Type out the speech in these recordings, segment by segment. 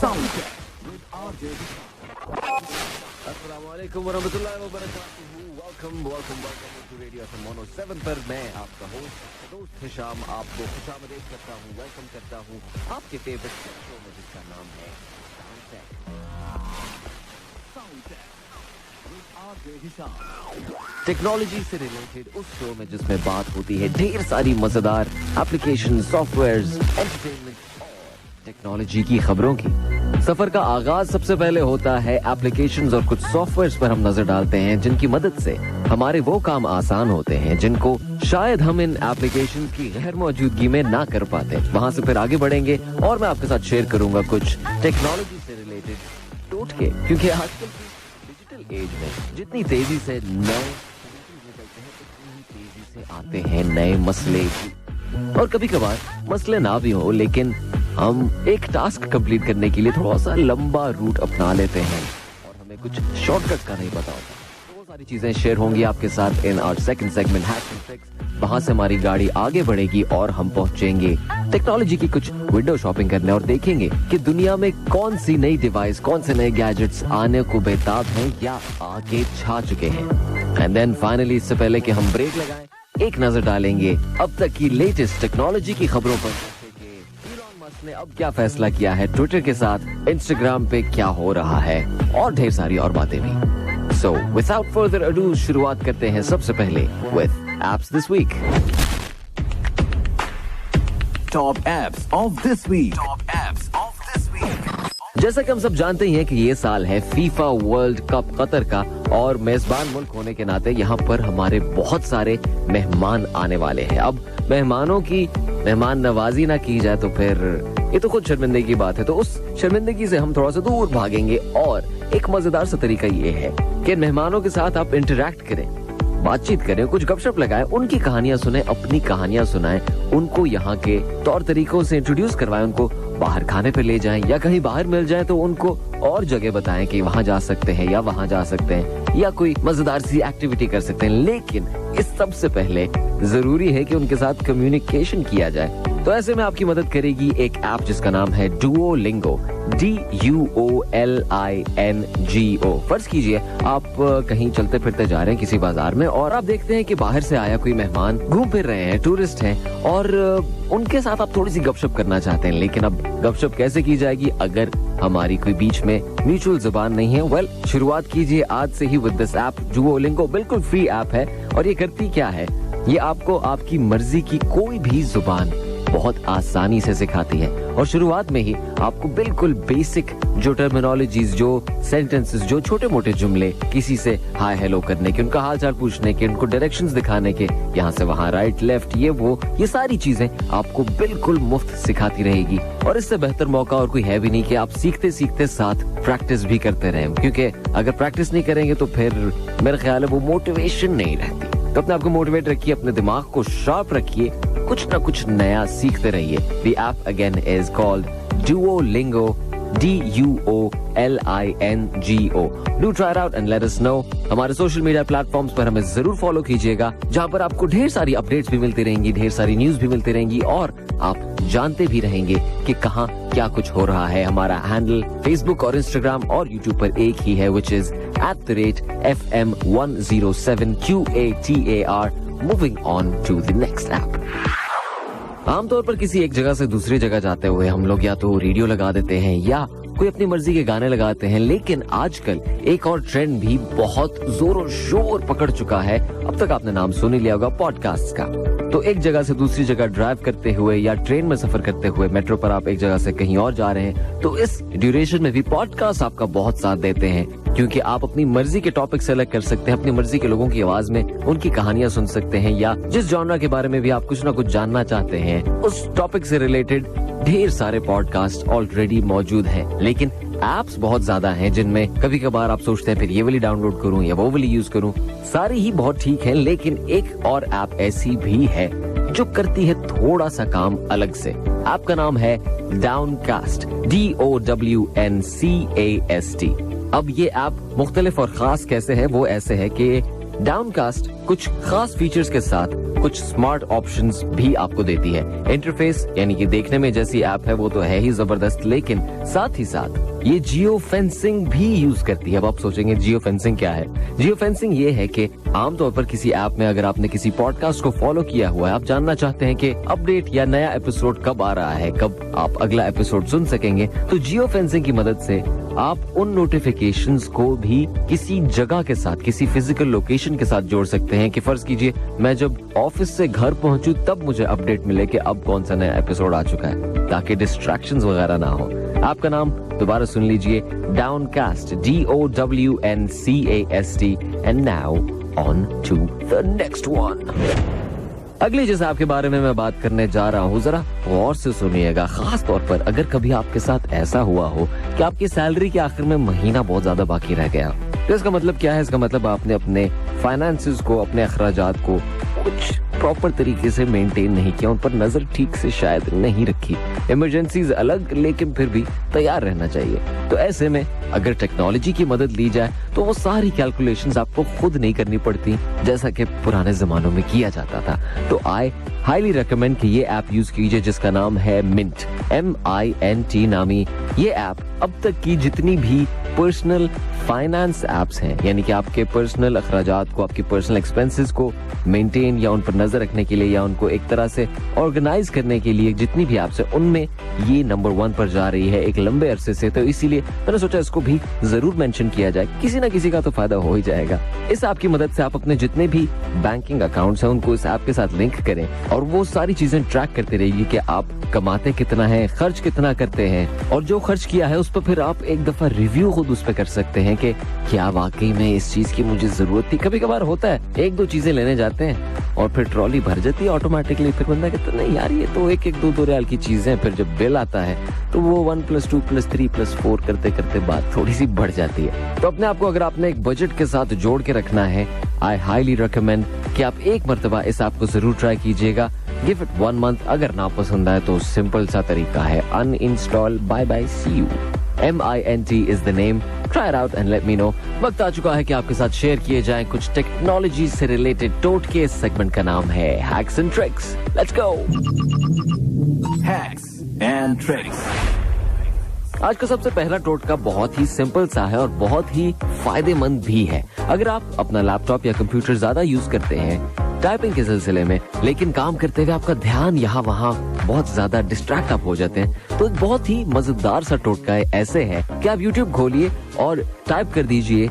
अस्सलामुअलैकुम वरहमतुल्लाहि वबरकातुहू। Welcome to radio FM 107 पर मैं आपका दोस्त हिशाम आपको खुशामदीद करता हूँ, वेलकम करता हूँ आपके फेवरेट शो में जिसका नाम है टेक्नोलॉजी से रिलेटेड उस शो में जिसमें बात होती है ढेर सारी मजेदार एप्लीकेशन, सॉफ्टवेयर्स, एंटरटेनमेंट और टेक्नोलॉजी की खबरों की। सफर का आगाज सबसे पहले होता है एप्लीकेशंस और कुछ सॉफ्टवेयर्स पर हम नजर डालते हैं जिनकी मदद से हमारे वो काम आसान होते हैं जिनको शायद हम इन एप्लीकेशंस की गैर मौजूदगी में ना कर पाते। वहां से फिर आगे बढ़ेंगे और मैं आपके साथ शेयर करूंगा कुछ टेक्नोलॉजी से रिलेटेड टोटके, क्योंकि आजकल की डिजिटल एज में जितनी तेजी से नए निकलते हैं उतनी तेजी से आते हैं नए मसले, और कभी कभार मसले ना भी हो लेकिन हम एक टास्क कंप्लीट करने के लिए थोड़ा सा लंबा रूट अपना लेते हैं और हमें कुछ शॉर्टकट का नहीं पता होता। तो वो सारी चीजें शेयर होंगी आपके साथ in our second segment hacks and tricks. वहां से हमारी गाड़ी आगे बढ़ेगी और हम पहुंचेंगे टेक्नोलॉजी की कुछ विंडो शॉपिंग करने और देखेंगे कि दुनिया में कौन सी नई डिवाइस, कौन से नए गैजेट्स आने को बेताब हैं या आगे छा चुके हैं। एंड देन फाइनली, इससे पहले कि हम ब्रेक लगाएं, एक नजर डालेंगे अब तक की लेटेस्ट टेक्नोलॉजी की खबरों पर। इलॉन मस्क ने अब क्या फैसला किया है ट्विटर के साथ, इंस्टाग्राम पे क्या हो रहा है और ढेर सारी और बातें भी। सो विदाउट फर्दर अडू शुरुआत करते हैं सबसे पहले with apps this week. Top apps of this week. जैसा कि हम सब जानते ही हैं कि ये साल है फीफा वर्ल्ड कप कतर का, और मेजबान मुल्क होने के नाते यहाँ पर हमारे बहुत सारे मेहमान आने वाले हैं। अब मेहमानों की मेहमान नवाजी ना की जाए तो फिर ये तो खुद शर्मिंदगी की बात है, तो उस शर्मिंदगी से हम थोड़ा सा दूर भागेंगे और एक मजेदार सा तरीका ये है कि मेहमानों के साथ आप इंटरैक्ट करें, बातचीत करें, कुछ गपशप लगाएं, उनकी कहानियां सुने, अपनी कहानियां सुनाएं, उनको यहाँ के तौर तरीकों से इंट्रोड्यूस करवाएं, उनको बाहर खाने पे ले जाएं या कहीं बाहर मिल जाए तो उनको और जगह बताएं कि वहां जा सकते हैं या वहां जा सकते हैं या कोई मजेदार सी एक्टिविटी कर सकते हैं। लेकिन इस सब से पहले जरूरी है कि उनके साथ कम्युनिकेशन किया जाए। तो ऐसे में आपकी मदद करेगी एक ऐप जिसका नाम है डुओलिंगो, DUOLINGO। फर्ज कीजिए आप कहीं चलते फिरते जा रहे हैं किसी बाजार में और आप देखते हैं कि बाहर से आया कोई मेहमान घूम फिर रहे हैं, टूरिस्ट हैं, और उनके साथ आप थोड़ी सी गपशप करना चाहते हैं। लेकिन अब गपशप कैसे की जाएगी अगर हमारी कोई बीच में म्यूचुअल जुबान नहीं है? वेल, शुरुआत कीजिए आज से ही विद दिस ऐप डुओलिंगो। बिल्कुल फ्री ऐप है और ये करती क्या है, ये आपको आपकी मर्जी की कोई भी जुबान बहुत आसानी से सिखाती है और शुरुआत में ही आपको बिल्कुल बेसिक जो टर्मिनोलॉजीज, जो सेंटेंसेस, जो छोटे मोटे जुमले, किसी से हाय हेलो करने के, उनका हालचाल पूछने के, उनको डायरेक्शंस दिखाने के, यहाँ से वहाँ, राइट लेफ्ट, ये सारी चीजें आपको बिल्कुल मुफ्त सिखाती रहेगी। और इससे बेहतर मौका और कोई है भी नहीं कि आप सीखते सीखते साथ प्रैक्टिस भी करते रहें, क्योंकि अगर प्रैक्टिस नहीं करेंगे तो फिर मेरा ख्याल है वो मोटिवेशन नहीं रहती। तो अपने आप को मोटिवेट रखिए, अपने दिमाग को शार्प रखिए, कुछ ना कुछ नया सीखते रहिए। The app again is called Duolingo, DUOLINGO. Do try it out and let us know. हमारे सोशल मीडिया प्लेटफॉर्म्स पर हमें जरूर फॉलो कीजिएगा, जहाँ पर आपको ढेर सारी अपडेट्स भी मिलती रहेंगी, ढेर सारी न्यूज भी मिलती रहेंगी और आप जानते भी रहेंगे कि कहाँ क्या कुछ हो रहा है। हमारा हैंडल फेसबुक और इंस्टाग्राम और यूट्यूब पर एक ही है, which is @FM107QATAR. Moving on to the next app. आमतौर पर किसी एक जगह से दूसरी जगह जाते हुए हम लोग या तो रेडियो लगा देते हैं या कोई अपनी मर्जी के गाने लगाते हैं, लेकिन आजकल एक और ट्रेंड भी बहुत जोरों शोर पकड़ चुका है। अब तक आपने नाम सुन ही लिया होगा पॉडकास्ट का। तो एक जगह से दूसरी जगह ड्राइव करते हुए या ट्रेन में सफर करते हुए, मेट्रो पर आप एक जगह से कहीं और जा रहे हैं, तो इस ड्यूरेशन में भी पॉडकास्ट आपका बहुत साथ देते हैं, क्योंकि आप अपनी मर्जी के टॉपिक सेलेक्ट कर सकते हैं, अपनी मर्जी के लोगों की आवाज में उनकी कहानियां सुन सकते हैं, या जिस जॉनर के बारे में भी आप कुछ ना कुछ जानना चाहते हैं उस टॉपिक से रिलेटेड ढेर सारे पॉडकास्ट ऑलरेडी मौजूद हैं। लेकिन एप्स बहुत ज्यादा हैं जिनमें कभी कभार आप सोचते हैं फिर ये वाली डाउनलोड करूं या वो वाली यूज करूं। सारी ही बहुत ठीक है, लेकिन एक और ऐप ऐसी भी है जो करती है थोड़ा सा काम अलग से। ऐप का नाम है डाउनकास्ट, DOWNCAST। अब ये ऐप मुख्तलिफ और खास कैसे है, वो ऐसे है कि डाउनकास्ट कुछ खास फीचर्स के साथ कुछ स्मार्ट ऑप्शंस भी आपको देती है। इंटरफेस यानी कि देखने में जैसी ऐप है वो तो है ही जबरदस्त, लेकिन साथ ही साथ ये जियो फेंसिंग भी यूज करती है। अब आप सोचेंगे जियो फेंसिंग क्या है? जियो फेंसिंग ये है कि आमतौर पर किसी ऐप में अगर आपने किसी पॉडकास्ट को फॉलो किया हुआ है, आप जानना चाहते हैं कि अपडेट या नया एपिसोड कब आ रहा है, कब आप अगला एपिसोड सुन सकेंगे, तो जियो फेंसिंग की मदद से आप उन नोटिफिकेशंस को भी किसी जगह के साथ, किसी फिजिकल लोकेशन के साथ जोड़ सकते हैं कि फर्ज कीजिए मैं जब ऑफिस से घर पहुंचूं तब मुझे अपडेट मिले कि अब कौन सा नया एपिसोड आ चुका है, ताकि डिस्ट्रैक्शंस वगैरह ना हो। आपका नाम दोबारा सुन लीजिए, Downcast, DOWNCAST, and now on to the next one. अगली जिस ऐप के बारे में मैं बात करने जा रहा हूँ, जरा गौर से सुनिएगा, खास तौर पर अगर कभी आपके साथ ऐसा हुआ हो कि आपकी सैलरी के आखिर में महीना बहुत ज्यादा बाकी रह गया। तो इसका मतलब क्या है? इसका मतलब आपने अपने फाइनेंसेस को, अपने अखराजात को कुछ प्रॉपर तरीके से मेंटेन नहीं किया, उन पर नजर ठीक से शायद नहीं रखी। इमरजेंसीज अलग, लेकिन फिर भी तैयार रहना चाहिए। तो ऐसे में अगर टेक्नोलॉजी की मदद ली जाए तो वो सारी कैलकुलेशंस आपको खुद नहीं करनी पड़ती जैसा कि पुराने जमानों में किया जाता था। तो आई हाईली रेकमेंड कि ये ऐप यूज कीजिए जिसका नाम है मिंट, MINT नामी ये ऐप अब तक की जितनी भी पर्सनल फाइनेंस एप्स हैं, यानी कि आपके पर्सनल अखराजात को, आपकी पर्सनल एक्सपेंसेस को मेंटेन या उन पर नजर रखने के लिए या उनको एक तरह से ऑर्गेनाइज करने के लिए जितनी भी एप्स है उनमें ये नंबर 1 पर जा रही है एक लंबे अरसे से। तो इसीलिए मैंने सोचा इसको भी जरूर मेंशन किया जाए, किसी ना किसी का तो फायदा हो ही जाएगा। इस ऐप की मदद से आप अपने जितने भी बैंकिंग अकाउंट्स हैं उनको इस ऐप के साथ लिंक करें और वो सारी चीजें ट्रैक करते रहिए कि आप कमाते कितना है, खर्च कितना करते हैं, और जो खर्च किया है उस पर फिर आप एक दफा रिव्यू खुद उस पर कर सकते हैं कि क्या वाकई में इस चीज की मुझे जरूरत थी। कभी कभार होता है 1-2 चीजें लेने जाते हैं और फिर ट्रॉली भर जाती है ऑटोमेटिकली, फिर बंदा कहता नहीं यार ये तो 1-1, 2-2 रियाल की चीजें, फिर जब बिल आता है तो वो 1 + 2 + 3 + 4 करते करते बात थोड़ी सी बढ़ जाती है। तो अपने आप को अगर आपने एक बजट के साथ जोड़ के रखना है, आई हाईली रिकमेंड कि आप एक मर्तबा इस ऐप को जरूर ट्राई कीजिएगा। गिव इट 1 मंथ, अगर ना पसंद आए तो सिंपल सा तरीका है, uninstall, bye bye, see you. MINT is the name. Try it out and let me know. वक्त आ चुका है कि आपके साथ शेयर किए जाएं कुछ टेक्नोलॉजी से रिलेटेड टोटके। इस सेगमेंट का नाम है Hacks and Tricks. Let's go. Hacks and Tricks. आज का सबसे पहला टोटका बहुत ही सिंपल सा है और बहुत ही फायदेमंद भी है। अगर आप अपना लैपटॉप या कंप्यूटर ज्यादा यूज करते हैं टाइपिंग के सिलसिले में, लेकिन काम करते हुए आपका ध्यान यहाँ वहाँ बहुत ज्यादा डिस्ट्रैक्ट आप हो जाते हैं, तो एक बहुत ही मजेदार सा टोटका ऐसे है कि आप YouTube खोलिए और टाइप कर दीजिए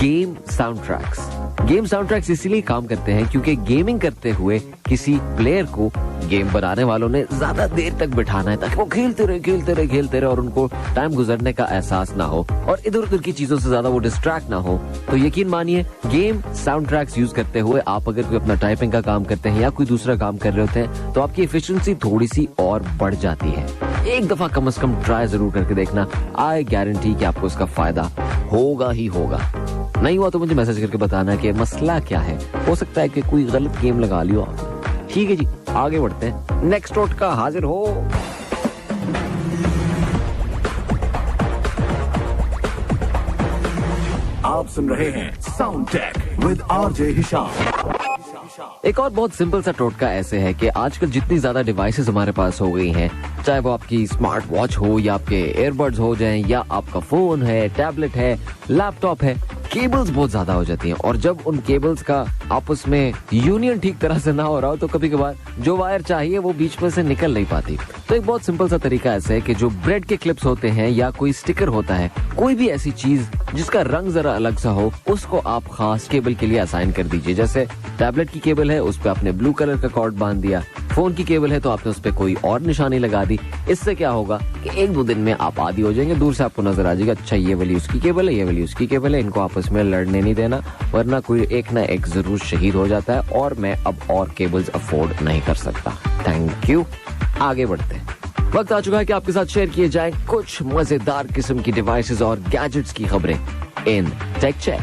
game sound tracks. Game sound tracks इसीलिए काम करते हैं क्योंकि गेमिंग करते हुए किसी प्लेयर को गेम बनाने वालों ने ज्यादा देर तक बिठाना है ताकि वो खेलते रहे और उनको टाइम गुजरने का एहसास ना हो और इधर उधर की चीजों से ज्यादा वो डिस्ट्रैक्ट ना हो। तो यकीन मानिए गेम साउंड ट्रैक्स यूज करते हुए आप अगर कोई अपना टाइपिंग का काम करते हैं या कोई दूसरा काम कर रहे होते हैं तो आपकी एफिशिएंसी थोड़ी सी और बढ़ जाती है। एक दफा कम से कम ट्राई जरूर करके देखना, आई गारंटी कि आपको इसका फायदा होगा ही होगा। नहीं हुआ तो मुझे मैसेज करके बताना कि मसला क्या है, हो सकता है कि कोई गलत गेम लगा लियो आपने। ठीक है जी, आगे बढ़ते हैं। नेक्स्ट टोटका हाजिर हो। आप सुन रहे हैं sound tech with RJ Hisham. एक और बहुत सिंपल सा टोटका ऐसे है कि आजकल जितनी ज्यादा डिवाइसेस हमारे पास हो गई हैं, चाहे वो आपकी स्मार्ट वॉच हो या आपके एयरबड्स हो जाएं या आपका फोन है, टैबलेट है, लैपटॉप है, केबल्स बहुत ज्यादा हो जाती हैं और जब उन केबल्स का आपस में यूनियन ठीक तरह से ना हो रहा हो तो कभी कभार जो वायर चाहिए वो बीच में से निकल नहीं पाती। तो एक बहुत सिंपल सा तरीका ऐसा है कि जो ब्रेड के क्लिप्स होते हैं या कोई स्टिकर होता है, कोई भी ऐसी चीज जिसका रंग जरा अलग सा हो, उसको आप खास केबल के लिए असाइन कर दीजिए। जैसे टैबलेट की केबल है, उस पर आपने ब्लू कलर का कॉर्ड बांध दिया, फोन की केबल है तो आपने उस पर कोई और निशानी लगा दी। इससे क्या होगा कि 1-2 दिन में आप आदी हो जाएंगे, दूर से आपको नजर आ जाएगा अच्छा ये वाली उसकी केबल है, ये वाली उसकी केबल है, इनको आपस में लड़ने नहीं देना वरना कोई एक ना एक जरूर शहीद हो जाता है और मैं अब और केबल्स अफोर्ड नहीं कर सकता। Thank you. आगे बढ़ते हैं। वक्त आ चुका है कि आपके साथ शेयर किए जाएं कुछ मजेदार किस्म की डिवाइसेस और गैजेट्स की खबरें इन टेक चेक।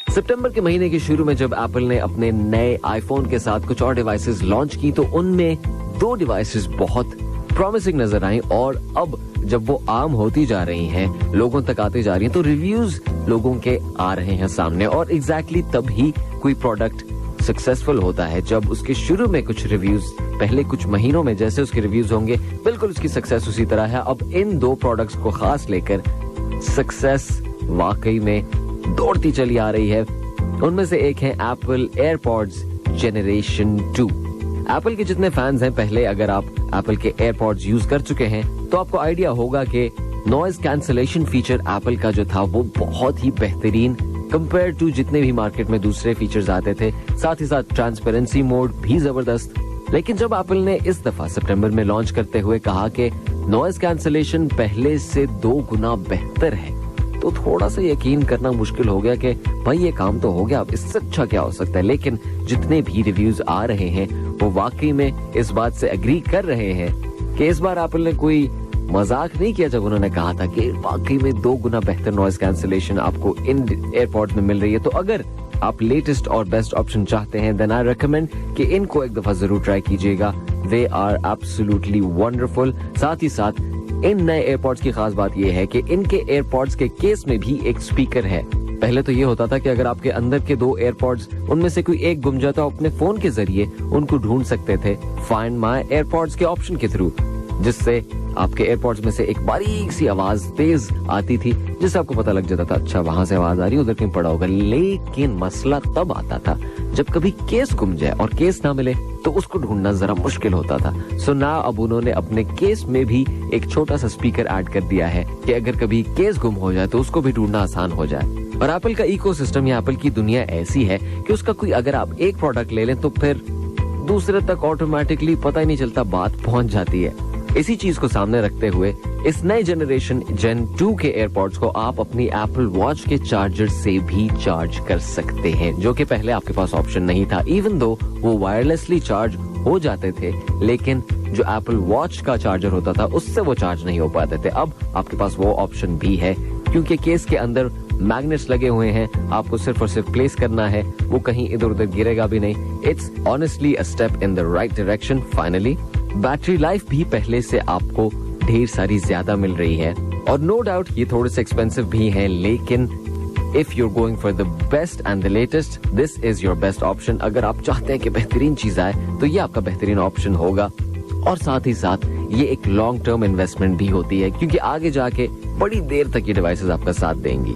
सितंबर के महीने के शुरू में जब एप्पल ने अपने नए आईफोन के साथ कुछ और डिवाइसेस लॉन्च की तो उनमें 2 डिवाइसेस बहुत प्रॉमिसिंग नजर आई और अब जब वो आम होती जा रही हैं, लोगों तक आती जा रही हैं, तो रिव्यूज लोगों के आ रहे हैं सामने। और एग्जैक्टली तभी कोई प्रोडक्ट सक्सेसफुल होता है जब उसके शुरू में कुछ रिव्यूज, पहले कुछ महीनों में जैसे उसके रिव्यूज होंगे, बिल्कुल उसकी सक्सेस उसी तरह है। अब इन दो प्रोडक्ट्स को खास लेकर सक्सेस वाकई में दौड़ती चली आ रही है। उनमें से एक है एप्पल एयरपॉड्स जनरेशन 2। एप्पल के जितने फैंस हैं, पहले अगर आप एप्पल के एयरपॉड्स यूज कर चुके हैं तो आपको आइडिया होगा कि नॉइज कैंसलेशन फीचर एप्पल का जो था वो बहुत ही बेहतरीन कंपेयर टू जितने भी मार्केट में दूसरे फीचर्स आते थे। साथ ही साथ ट्रांसपेरेंसी मोड भी जबरदस्त। लेकिन जब एप्पल ने इस दफा सितंबर में लॉन्च करते हुए कहा कि नॉइज कैंसलेशन पहले से 2 गुना बेहतर है, तो थोड़ा सा यकीन करना मुश्किल हो गया कि भाई ये काम तो हो गया, अब इससे अच्छा क्या हो सकता है। लेकिन जितने भी रिव्यूज आ रहे हैं वो वाकई में इस बात से एग्री कर रहे हैं कि इस बार एप्पल ने कोई मजाक नहीं किया जब उन्होंने कहा था कि वाकई में 2 गुना बेहतर नॉइज कैंसलेशन आपको इन एयरपॉड्स में मिल रही है। तो अगर आप लेटेस्ट और बेस्ट ऑप्शन चाहते हैं देन आई रिकमेंड कि इनको एक दफा जरूर ट्राई कीजिएगा। They are absolutely wonderful. साथ ही साथ इन नए एयरपॉड्स की खास बात यह है कि इनके एयरपॉड्स के केस में भी एक स्पीकर है। पहले तो ये होता था कि अगर आपके अंदर के 2 एयरपॉड्स उनमें से कोई एक गुम जाता, अपने फोन के जरिए उनको ढूंढ सकते थे फाइंड माय एयरपॉड्स के ऑप्शन के थ्रू, जिससे आपके एयरपॉड्स में से एक बारीक सी आवाज तेज आती थी जिससे आपको पता लग जाता था अच्छा वहां से आवाज आ रही है, उधर कहीं पड़ा होगा। लेकिन मसला तब आता था जब कभी केस गुम जाए और केस ना मिले तो उसको ढूंढना जरा मुश्किल होता था। सो ना अब उन्होंने अपने केस में भी एक छोटा सा स्पीकर ऐड कर दिया है कि अगर कभी केस गुम हो जाए तो उसको भी ढूंढना आसान हो जाए। और एप्पल का इकोसिस्टम या एप्पल की दुनिया ऐसी है कि उसका कोई अगर आप एक प्रोडक्ट ले लें तो फिर दूसरे तक ऑटोमेटिकली पता ही नहीं चलता बात पहुंच जाती है। इसी चीज को सामने रखते हुए इस नए जनरेशन जेन 2 के एयरपॉड्स को आप अपनी एप्पल वॉच के चार्जर से भी चार्ज कर सकते हैं, जो कि पहले आपके पास ऑप्शन नहीं था। इवन दो वो वायरलेसली चार्ज हो जाते थे, लेकिन जो एप्पल वॉच का चार्जर होता था उससे वो चार्ज नहीं हो पाते थे। अब आपके पास वो ऑप्शन भी है क्योंकि केस के अंदर मैग्नेट्स लगे हुए हैं, आपको सिर्फ और सिर्फ प्लेस करना है, वो कहीं इधर उधर गिरेगा भी नहीं। It's honestly a step in the right direction. Finally battery life भी पहले से आपको ढेर सारी ज्यादा मिल रही है और नो डाउट ये थोड़े से एक्सपेंसिव भी हैं, लेकिन if you're going for the best and the latest this is your best option. अगर आप चाहते हैं कि बेहतरीन चीज आए तो ये आपका बेहतरीन ऑप्शन होगा। और साथ ही साथ ये एक लॉन्ग टर्म इन्वेस्टमेंट भी होती है क्योंकि आगे जाके बड़ी देर तक ये डिवाइसेस आपका साथ देंगी।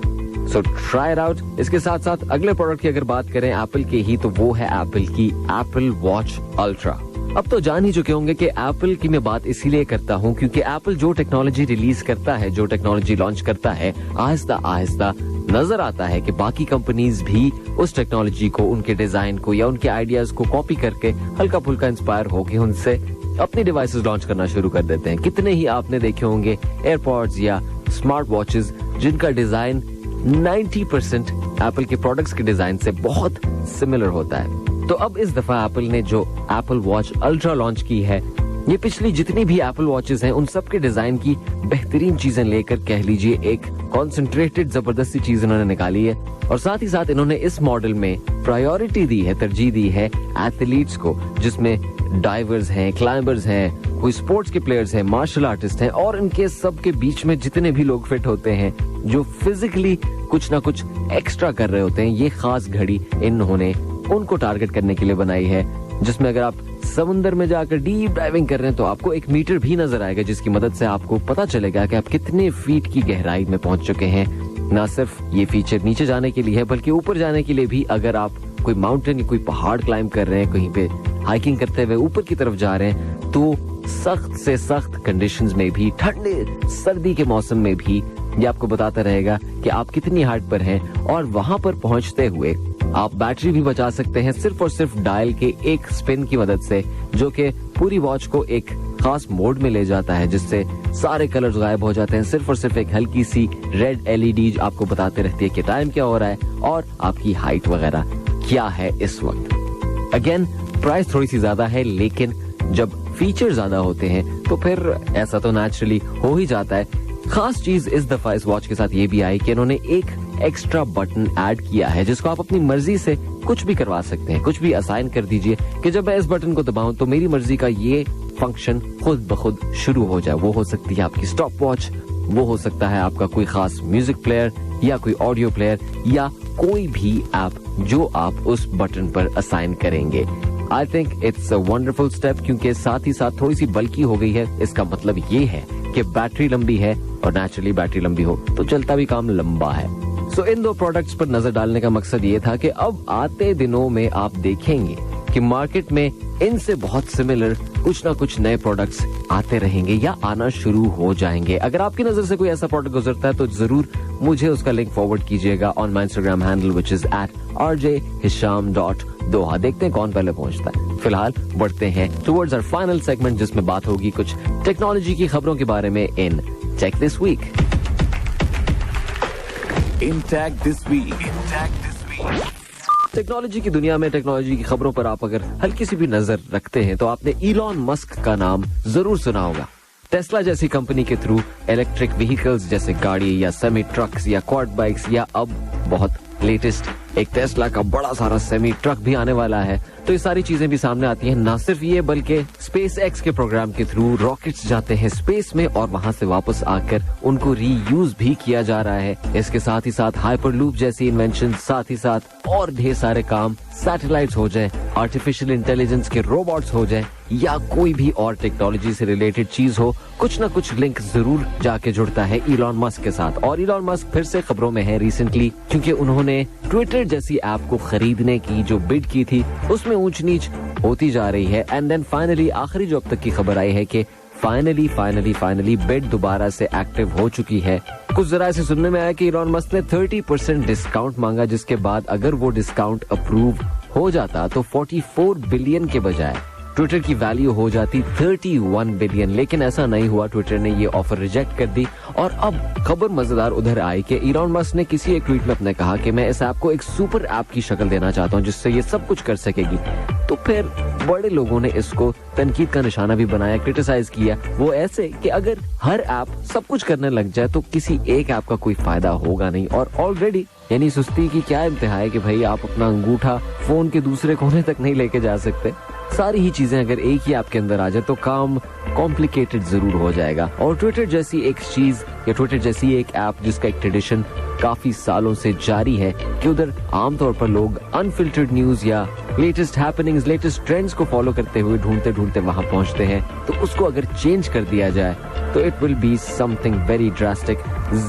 So try it out. इसके साथ साथ अगले प्रोडक्ट की अगर बात करें एप्पल की ही, तो वो है एप्पल की एप्पल वॉच अल्ट्रा। अब तो जान ही चुके होंगे कि एप्पल की मैं बात इसीलिए करता हूँ क्योंकि एप्पल जो टेक्नोलॉजी रिलीज करता है, जो टेक्नोलॉजी लॉन्च करता है, आहिस्ता आहिस्ता नजर आता है कि बाकी कंपनीज भी उस टेक्नोलॉजी को, उनके डिजाइन को या उनके आइडियाज को कॉपी करके हल्का फुल्का इंस्पायर होके उनसे अपनी डिवाइसेस लॉन्च करना शुरू कर देते हैं। कितने ही आपने देखे होंगे एयरपॉड्स या स्मार्ट वॉचेस जिनका डिजाइन 90% एप्पल के प्रोडक्ट्स के डिजाइन से बहुत सिमिलर होता है। तो अब इस दफा एप्पल ने जो एप्पल वॉच अल्ट्रा लॉन्च की है, ये पिछली जितनी भी एप्पल वॉचेस हैं उन सब के डिजाइन की बेहतरीन चीजें लेकर कह लीजिए एक कॉन्सेंट्रेटेड जबरदस्ती चीज इन्होंने निकाली है। और साथ ही साथ इन्होंने इस मॉडल में प्रायोरिटी दी है, तरजीह दी है एथलीट्स को, जिसमें डाइवर्स हैं, क्लाइंबर्स हैं, कोई स्पोर्ट्स के प्लेयर्स हैं, मार्शल आर्टिस्ट हैं और इनके सब के बीच में जितने भी लोग फिट होते हैं, जो फिजिकली कुछ ना कुछ एक्स्ट्रा कर रहे होते हैं, ये खास घड़ी इन्होंने उनको टारगेट करने के लिए बनाई है, जिसमें अगर आप समुंदर में जाकर डीप डाइविंग कर रहे हैं तो आपको एक मीटर भी नजर आएगा जिसकी मदद से आपको पता चलेगा कि आप कितने फीट की गहराई में पहुंच चुके हैं। ना सिर्फ ये फीचर नीचे जाने के लिए है बल्कि ऊपर जाने के लिए भी। अगर आप कोई माउंटेन या कोई पहाड़ क्लाइंब कर रहे हैं, कहीं पे हाइकिंग करते हुए ऊपर की तरफ जा रहे हैं, तो सख्त से सख्त कंडीशंस में भी, ठंडे सर्दी के मौसम में भी ये आपको बताता रहेगा कि आप कितनी हाइट पर हैं। और वहां पर पहुंचते हुए आप बैटरी भी बचा सकते हैं सिर्फ और सिर्फ डायल के एक स्पिन की मदद से, जो कि पूरी वॉच को एक खास मोड में ले जाता है जिससे सारे कलर्स गायब हो जाते हैं। सिर्फ और सिर्फ एक हल्की सी रेड एलईडी आपको बताते रहती है कि टाइम क्या हो रहा है और आपकी हाइट वगैरह क्या है इस वक्त। अगेन प्राइस थोड़ी सी ज्यादा है, लेकिन जब फीचर ज्यादा होते हैं तो फिर ऐसा तो नेचुरली हो ही जाता है। खास चीज इस दफा इस वॉच के साथ ये भी आई कि इन्होंने एक एक्स्ट्रा बटन ऐड किया है जिसको आप अपनी मर्जी से कुछ भी करवा सकते हैं। कुछ भी असाइन कर दीजिए कि जब मैं इस बटन को दबाऊं तो मेरी मर्जी का ये फंक्शन खुद ब खुद शुरू हो जाए। वो हो सकती है आपकी स्टॉप वॉच, वो हो सकता है आपका कोई खास म्यूजिक प्लेयर या कोई ऑडियो प्लेयर या कोई भी ऐप जो आप उस बटन पर असाइन करेंगे। I think it's a wonderful step, क्योंकि साथ ही साथ थोड़ी सी बल्की हो गई है। इसका मतलब ये है कि बैटरी लंबी है, और नेचुरली बैटरी लंबी हो तो चलता भी काम लंबा है। सो इन दो प्रोडक्ट्स पर नजर डालने का मकसद ये था कि अब आते दिनों में आप देखेंगे कि मार्केट में इनसे बहुत सिमिलर कुछ ना कुछ नए प्रोडक्ट्स आते रहेंगे या आना शुरू हो जाएंगे। अगर आपकी नजर से कोई ऐसा प्रोडक्ट गुजरता है तो जरूर मुझे उसका लिंक फॉरवर्ड कीजिएगा on my Instagram handle which is @rjhisham.doha। देखते हैं कौन पहले पहुंचता है। फिलहाल बढ़ते हैं टुवर्ड्स आवर फाइनल सेगमेंट, जिसमें बात होगी कुछ टेक्नोलॉजी की खबरों के बारे में in tech this week. In Tech This Week. Technology की दुनिया में टेक्नोलॉजी की खबरों पर आप अगर हल्की सी भी नजर रखते हैं तो आपने इलॉन मस्क का नाम जरूर सुना होगा। टेस्ला जैसी कंपनी के थ्रू इलेक्ट्रिक व्हीकल्स जैसे गाड़ी या सेमी ट्रक्स या क्वाड बाइक्स या अब बहुत लेटेस्ट एक टेस्ला का बड़ा सारा सेमी ट्रक भी आने वाला है। तो ये सारी चीजें भी सामने आती हैं। ना सिर्फ ये बल्कि स्पेस एक्स के प्रोग्राम के थ्रू रॉकेट्स जाते हैं स्पेस में और वहां से वापस आकर उनको रीयूज भी किया जा रहा है। इसके साथ ही साथ हाइपरलूप जैसी इन्वेंशन, साथ ही साथ और ढेर सारे काम, सैटेलाइट्स हो जाए, आर्टिफिशियल इंटेलिजेंस के रोबोट्स हो जाए या कोई भी और टेक्नोलॉजी से रिलेटेड चीज हो, कुछ ना कुछ लिंक जरूर जाके जुड़ता है इलॉन मस्क के साथ। और इलॉन मस्क फिर से खबरों में है रिसेंटली, क्योंकि उन्होंने ट्विटर जैसी ऐप को खरीदने की जो बिड की थी उसमें ऊंच नीच होती जा रही है। एंड देन फाइनली आखिरी जो अब तक की खबर आई है कि फाइनली बिड दोबारा से एक्टिव हो चुकी है। कुछ जरा से सुनने में आया कि इलॉन मस्क ने 30% डिस्काउंट मांगा, जिसके बाद अगर वो डिस्काउंट अप्रूव हो जाता तो 44 बिलियन के बजाय ट्विटर की वैल्यू हो जाती 31 बिलियन। लेकिन ऐसा नहीं हुआ, ट्विटर ने ये ऑफर रिजेक्ट कर दी। और अब खबर मजेदार उधर आई कि इलॉन मस्क ने किसी एक ट्वीट में अपने कहा कि मैं इस ऐप को एक सुपर ऐप की शक्ल देना चाहता हूं जिससे ये सब कुछ कर सकेगी। तो फिर बड़े लोगों ने इसको तनकीद का निशाना भी बनाया, क्रिटिसाइज किया। वो ऐसे कि अगर हर ऐप सब कुछ करने लग जाए तो किसी एक ऐप का कोई फायदा होगा नहीं। और ऑलरेडी यानी सुस्ती की क्या इंतहा है कि भाई आप अपना अंगूठा फोन के दूसरे कोने तक नहीं लेके जा सकते। सारी ही चीजें अगर एक ही ऐप के अंदर आ जाए तो काम कॉम्प्लिकेटेड जरूर हो जाएगा। और ट्विटर जैसी एक चीज या ट्विटर जैसी एक ऐप जिसका एक ट्रेडिशन काफी सालों से जारी है कि उधर आमतौर पर लोग अनफिल्टर्ड न्यूज या लेटेस्ट हैपनिंग्स, लेटेस्ट ट्रेंड्स को फॉलो करते हुए ढूंढते ढूंढते वहां पहुंचते हैं, तो उसको अगर चेंज कर दिया जाए तो it will be something very drastic.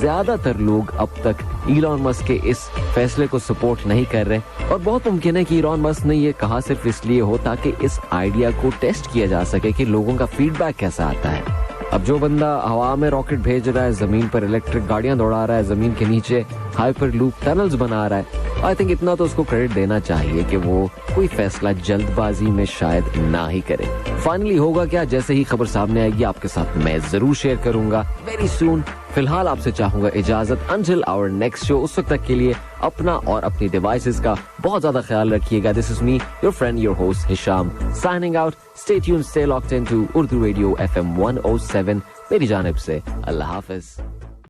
ज्यादातर लोग अब तक इलॉन मस्क के इस फैसले को सपोर्ट नहीं कर रहे और बहुत मुमकिन है कि इलॉन मस्क ने ये कहा सिर्फ इसलिए हो ताकि इस आइडिया को टेस्ट किया जा सके कि लोगों का फीडबैक कैसा आता है। अब जो बंदा हवा में रॉकेट भेज रहा है, जमीन पर इलेक्ट्रिक गाड़ियां दौड़ा रहा है, जमीन के नीचे हाइपर लूप टनल्स बना रहा है, आई थिंक इतना तो उसको क्रेडिट देना चाहिए कि वो कोई फैसला जल्दबाजी में शायद ना ही करे। फाइनली होगा क्या, जैसे ही खबर सामने आएगी आपके साथ मैं जरूर शेयर करूंगा वेरी सून। फिलहाल आपसे चाहूंगा इजाजत अंटिल आवर नेक्स्ट शो। उस वक्त तक के लिए अपना और अपनी डिवाइसेस का बहुत ज्यादा ख्याल रखिएगा। This is me your friend your host Hisham signing out. Stay tuned, stay locked into Urdu radio FM 107। मेरी जानिब से अल्लाह हाफिज।